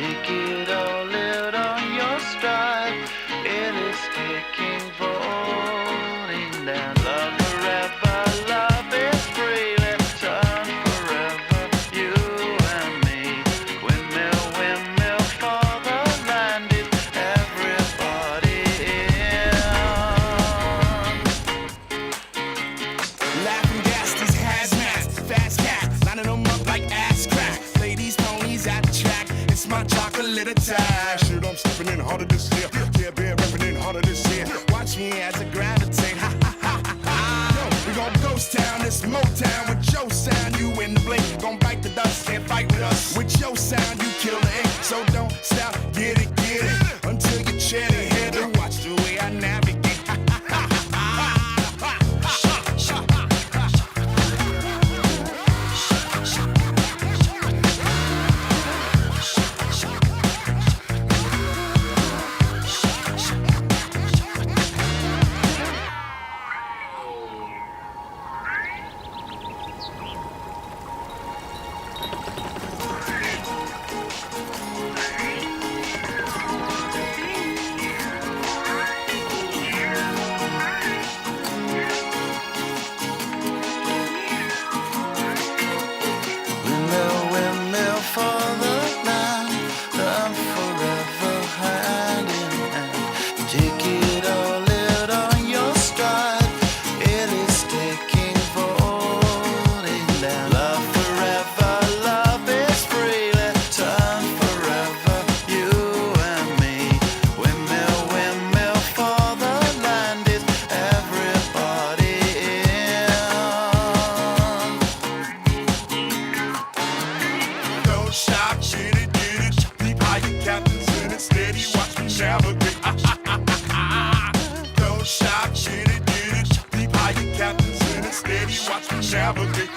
take it all out on your stride. It is taking floating down. Love forever, love is free. Let's turn forever, you and me. Windmill, windmill for the land is everybody in. Laughing gas, these hazmats, fast cat, lining them up like ass crack. Play these ponies at the track, it's my chocolate attack. Shit, I'm stepping in harder this year. Yeah, bear repping in harder this year. Watch me as I gravitate. Ha ha ha ha ha. Yo, we gon' ghost town, this Motown with your sound. You in the blink, gon' bite the dust, can't fight with us. With your sound, you kill the ink. So don't stop, get it, until you chat ahead and watch the way I navigate. Windmill, windmill for the land, love forever hand in hand. Take it all out on your stride. It is taking floating down. Love forever, love is free. Let's turn forever, you and me. Windmill, windmill for the land is everybody in. Don't stop, get it, deep higher captains in it, steady, watch me navigate. Don't stop, get it, deep higher captains in it, steady, watch me navigate.